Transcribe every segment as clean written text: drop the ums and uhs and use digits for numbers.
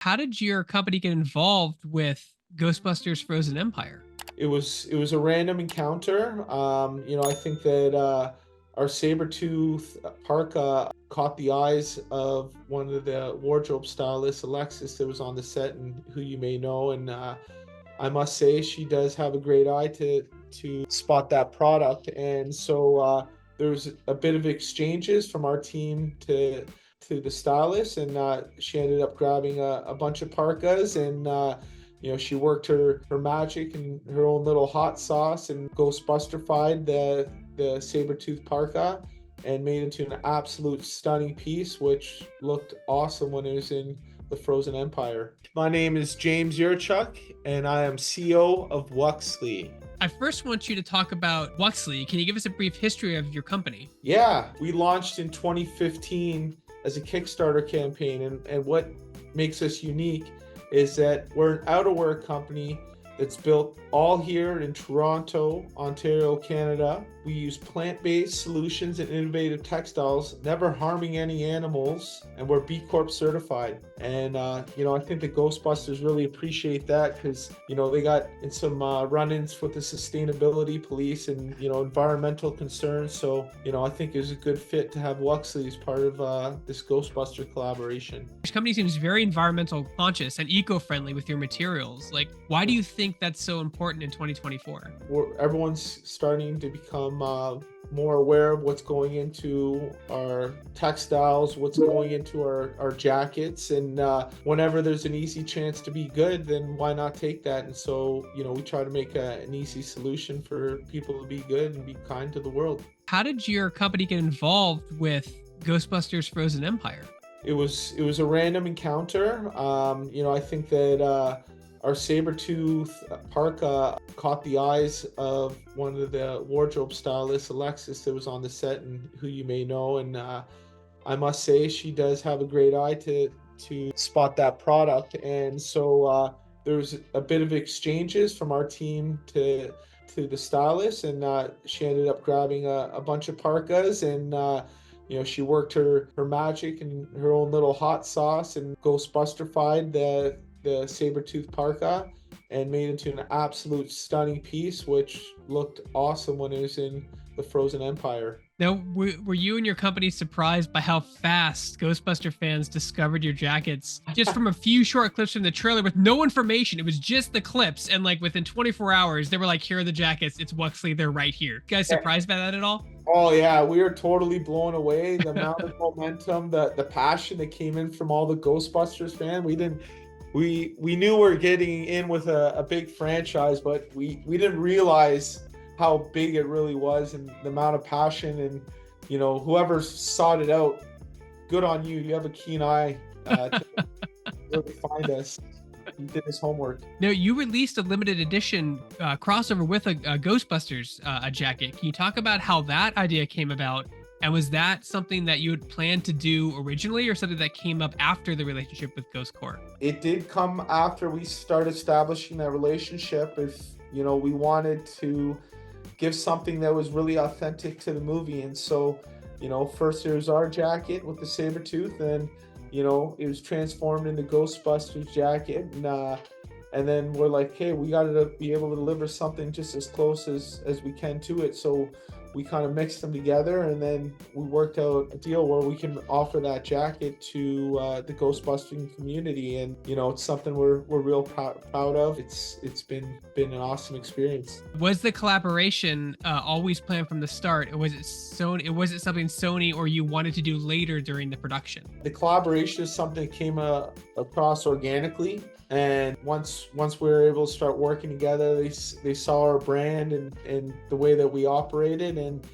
How did your company get involved with Ghostbusters Frozen Empire? It was a random encounter. I think that our Sabertooth Parka caught the eyes of one of the wardrobe stylists, Alexis, that was on the set, and who you may know. And I must say, she does have a great eye to spot that product. And so there was a bit of exchanges from our team to the stylist, and she ended up grabbing a bunch of parkas, and she worked her magic and her own little hot sauce and Ghostbusterfied the Sabertooth Parka and made it into an absolute stunning piece, which looked awesome when it was in the Frozen Empire. My name is James Yurchuk, and I am CEO of Wuxly. I first want you to talk about Wuxly. Can you give us a brief history of your company? Yeah, we launched in 2015 as a Kickstarter campaign, and what makes us unique is that we're an outerwear company that's built all here in Toronto, Ontario, Canada. We use plant-based solutions and innovative textiles, never harming any animals, and we're B Corp certified. And I think the Ghostbusters really appreciate that because they got in some run-ins with the sustainability police and environmental concerns. So I think it was a good fit to have Wuxley as part of this Ghostbuster collaboration. Your company seems very environmental conscious and eco-friendly with your materials. Like, why do you think that's so important in 2024? Everyone's starting to become more aware of what's going into our textiles, what's going into our jackets, and whenever there's an easy chance to be good, then why not take that? And so we try to make an easy solution for people to be good and be kind to the world. How did your company get involved with Ghostbusters Frozen Empire? It was a random encounter. I think that our Sabertooth Parka caught the eyes of one of the wardrobe stylists, Alexis, that was on the set, and who you may know. And I must say, she does have a great eye to spot that product. And so there was a bit of exchanges from our team to the stylist, and she ended up grabbing a bunch of parkas, and she worked her magic and her own little hot sauce and Ghostbusterfied the Sabertooth Parka and made it into an absolute stunning piece, which looked awesome when it was in the Frozen Empire. Now, were you and your company surprised by how fast Ghostbuster fans discovered your jackets? Just from a few short clips from the trailer with no information. It was just the clips. And like within 24 hours, they were like, here are the jackets. It's Wuxley. They're right here. You guys surprised by that at all? Oh yeah, we were totally blown away. The amount of momentum, the passion that came in from all the Ghostbusters fans. We knew we were getting in with a big franchise, but we didn't realize how big it really was and the amount of passion. And whoever sought it out, good on you. You have a keen eye to really find us. He did his homework. Now, you released a limited edition crossover with a Ghostbusters a jacket. Can you talk about how that idea came about? And was that something that you had planned to do originally, or something that came up after the relationship with Ghost Corps? It did come after we started establishing that relationship. If we wanted to give something that was really authentic to the movie, and so first there was our jacket with the Sabertooth, and it was transformed into Ghostbusters jacket, and then we're like, hey, we got to be able to deliver something just as close as we can to it. So we kind of mixed them together, and then we worked out a deal where we can offer that jacket to the Ghostbusting community, and it's something we're real proud of. It's been an awesome experience. Was the collaboration always planned from the start, or was it Sony? Was it something Sony or you wanted to do later during the production? The collaboration is something that came across organically. And once we were able to start working together, they saw our brand and the way that we operated, and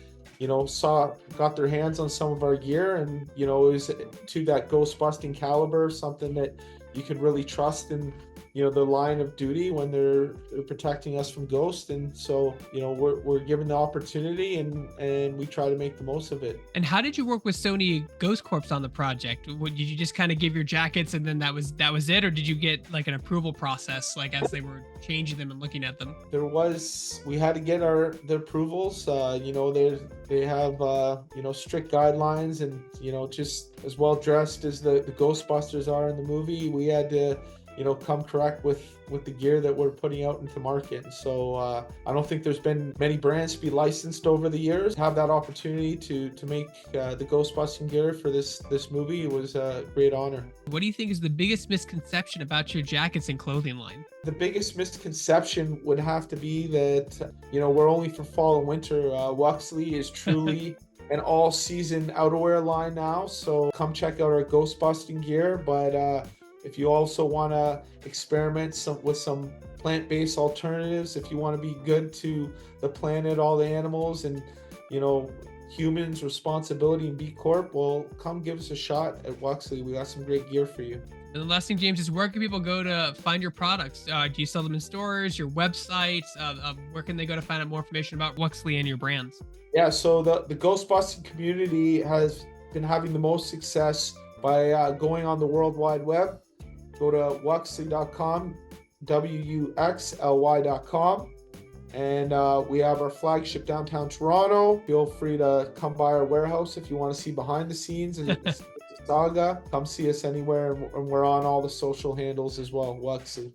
got their hands on some of our gear, and it was to that Ghostbusting caliber, something that you could really trust in the line of duty when they're protecting us from ghosts. And so we're given the opportunity, and we try to make the most of it. And how did you work with Sony Ghost Corps on the project? Did you just kind of give your jackets and then that was it, or did you get like an approval process, like as they were changing them and looking at them? We had to get the approvals. They have strict guidelines, and just as well dressed as the Ghostbusters are in the movie, we we had to, come correct with the gear that we're putting out into market. And so I don't think there's been many brands to be licensed over the years. Have that opportunity to make the Ghostbusting gear for this movie, it was a great honor. What do you think is the biggest misconception about your jackets and clothing line? The biggest misconception would have to be that, we're only for fall and winter. Wuxly is truly an all-season outerwear line now. So come check out our Ghostbusting gear. But if you also want to experiment with some plant-based alternatives, if you want to be good to the planet, all the animals, and, humans' responsibility and B Corp, well, come give us a shot at Wuxly. We got some great gear for you. And the last thing, James, is where can people go to find your products? Do you sell them in stores, your website? Where can they go to find out more information about Wuxly and your brands? Yeah, so the Ghostbusting community has been having the most success by going on the World Wide Web. Go to wuxly.com, wuxly.com. And we have our flagship downtown Toronto. Feel free to come by our warehouse if you want to see behind the scenes and the saga. Come see us anywhere, and we're on all the social handles as well. Wuxly.